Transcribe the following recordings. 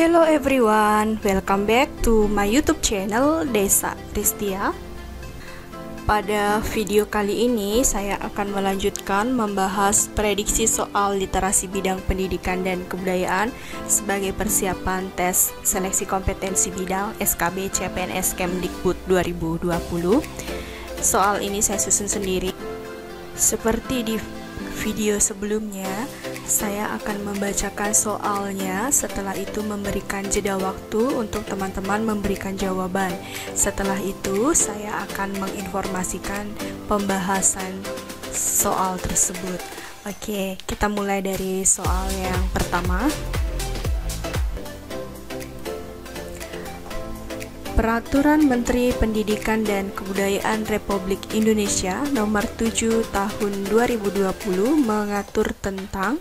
Hello everyone, welcome back to my YouTube channel Desa Ristia. Pada video kali ini saya akan melanjutkan membahas prediksi soal literasi bidang pendidikan dan kebudayaan sebagai persiapan tes seleksi kompetensi bidang SKB CPNS Kemdikbud 2020. Soal ini saya susun sendiri. Seperti di video sebelumnya, saya akan membacakan soalnya, setelah itu memberikan jeda waktu untuk teman-teman memberikan jawaban. Setelah itu, saya akan menginformasikan pembahasan soal tersebut. Oke, kita mulai dari soal yang pertama. Peraturan Menteri Pendidikan dan Kebudayaan Republik Indonesia Nomor 7 Tahun 2020 mengatur tentang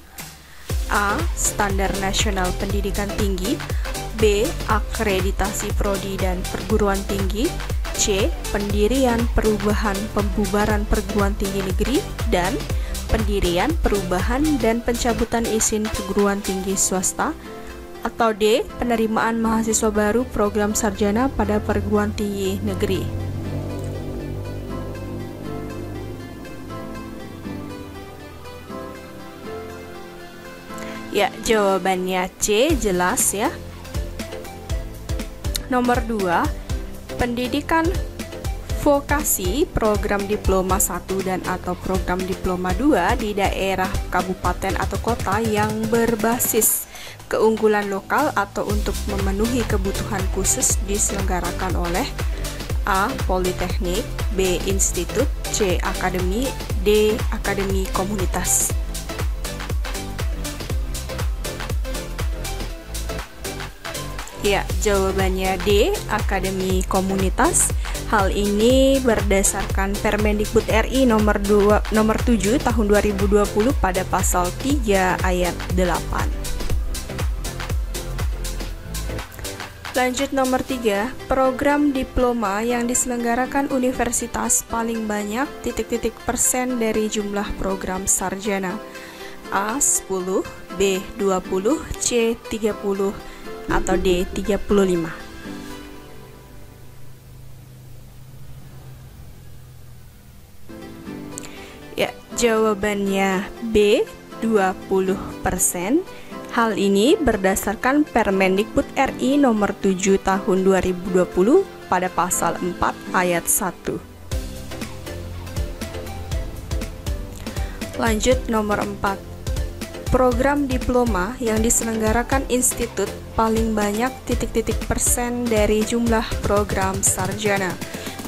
A. Standar Nasional Pendidikan Tinggi, B. Akreditasi prodi dan perguruan tinggi, C. Pendirian perubahan pembubaran perguruan tinggi negeri, dan pendirian perubahan dan pencabutan izin perguruan tinggi swasta, atau D. Penerimaan mahasiswa baru program sarjana pada perguruan tinggi negeri. Ya, jawabannya C, jelas ya. Nomor 2, pendidikan vokasi program diploma 1 dan atau program diploma 2 di daerah kabupaten atau kota yang berbasis keunggulan lokal atau untuk memenuhi kebutuhan khusus diselenggarakan oleh A. Politeknik, B. Institut, C. Akademi, D. Akademi Komunitas. Ya, jawabannya D. Akademi Komunitas. Hal ini berdasarkan Permendikbud RI nomor 7 tahun 2020 pada pasal 3 ayat 8. Lanjut nomor 3, program diploma yang diselenggarakan universitas paling banyak persen dari jumlah program sarjana. A 10, B 20, C 30, atau D 35. Ya, jawabannya B 20%. Hal ini berdasarkan Permendikbud RI nomor 7 tahun 2020 pada pasal 4 ayat 1. Lanjut nomor 4. Program diploma yang diselenggarakan institut paling banyak persen dari jumlah program sarjana.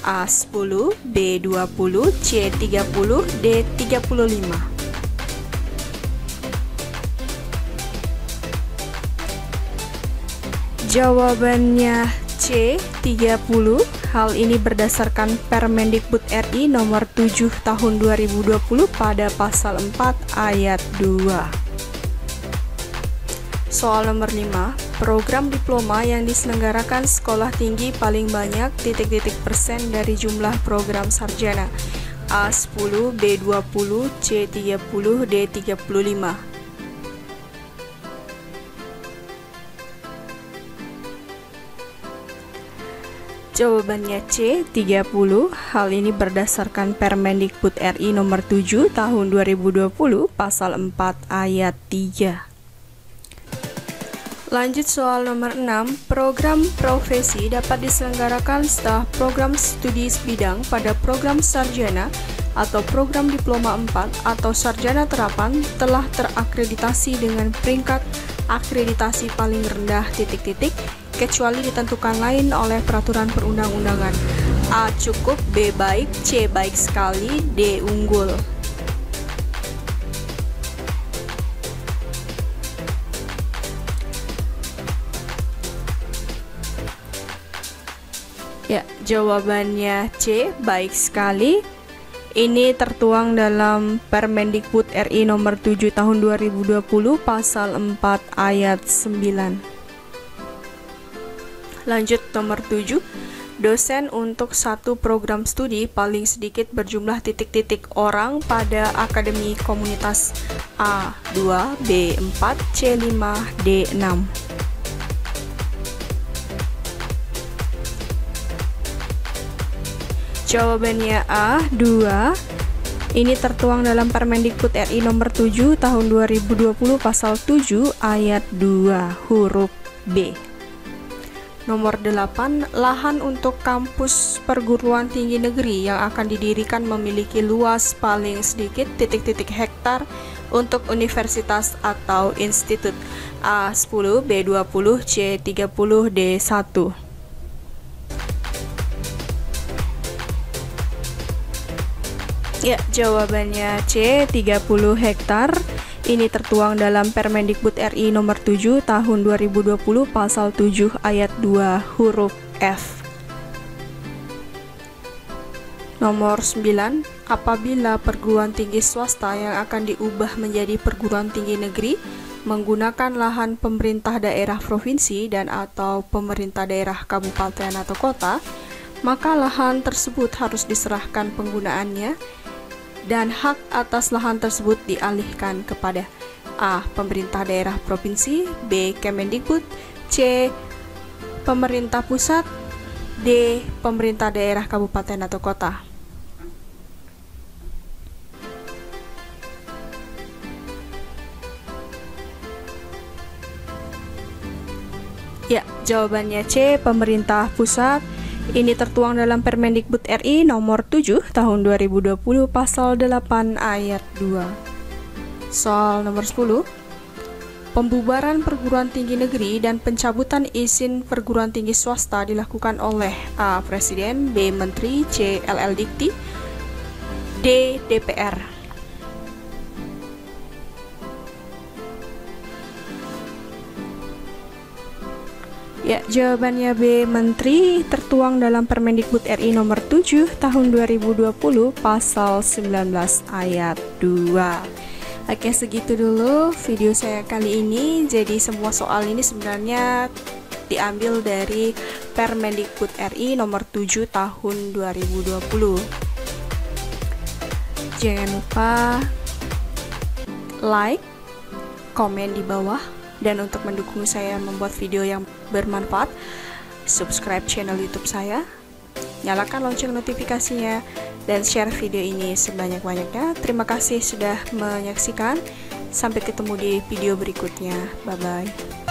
A 10, B 20, C 30, D 35. Jawabannya C 30. Hal ini berdasarkan Permendikbud RI nomor 7 tahun 2020 pada pasal 4 ayat 2. Soal nomor 5, program diploma yang diselenggarakan sekolah tinggi paling banyak persen dari jumlah program sarjana. A 10, B 20, C 30, D 35. Jawabannya C 30. Hal ini berdasarkan Permendikbud RI nomor 7 tahun 2020 pasal 4 ayat 3. Lanjut soal nomor 6, program profesi dapat diselenggarakan setelah program studi bidang pada program sarjana atau program diploma 4 atau sarjana terapan telah terakreditasi dengan peringkat akreditasi paling rendah kecuali ditentukan lain oleh peraturan perundang-undangan. A cukup, B baik, C baik sekali, D unggul. Ya, jawabannya C baik sekali. Ini tertuang dalam Permendikbud RI nomor 7 tahun 2020 pasal 4 ayat 9. Lanjut nomor 7, dosen untuk satu program studi paling sedikit berjumlah orang pada akademi komunitas A 2, B 4, C 5, D 6. Jawabannya A, 2. Ini tertuang dalam Permendikbud RI nomor 7 tahun 2020 pasal 7 ayat 2 huruf B. Nomor 8, lahan untuk kampus perguruan tinggi negeri yang akan didirikan memiliki luas paling sedikit titik-titik hektar untuk universitas atau institut. A 10, B 20, C 30, D 1. Ya, jawabannya C 30 hektar. Ini tertuang dalam Permendikbud RI nomor 7 tahun 2020 pasal 7 ayat 2 huruf F. Nomor 9, apabila perguruan tinggi swasta yang akan diubah menjadi perguruan tinggi negeri menggunakan lahan pemerintah daerah provinsi dan atau pemerintah daerah kabupaten atau kota, maka lahan tersebut harus diserahkan penggunaannya dan hak atas lahan tersebut dialihkan kepada A. pemerintah daerah provinsi, B. Kemendikbud, C. pemerintah pusat, D. pemerintah daerah kabupaten atau kota. Ya, jawabannya C. pemerintah pusat. Ini tertuang dalam Permendikbud RI nomor 7 tahun 2020 pasal 8 ayat 2. Soal nomor 10. Pembubaran perguruan tinggi negeri dan pencabutan izin perguruan tinggi swasta dilakukan oleh A. Presiden, B. Menteri, C. LL Dikti, D. DPR. Ya, jawabannya B. Menteri, tertuang dalam Permendikbud RI nomor 7 tahun 2020 pasal 19 ayat 2. Oke, segitu dulu video saya kali ini. Jadi semua soal ini sebenarnya diambil dari Permendikbud RI nomor 7 tahun 2020. Jangan lupa like, komen di bawah. Dan untuk mendukung saya membuat video yang bermanfaat, subscribe channel YouTube saya, nyalakan lonceng notifikasinya, dan share video ini sebanyak-banyaknya. Terima kasih sudah menyaksikan. Sampai ketemu di video berikutnya. Bye-bye.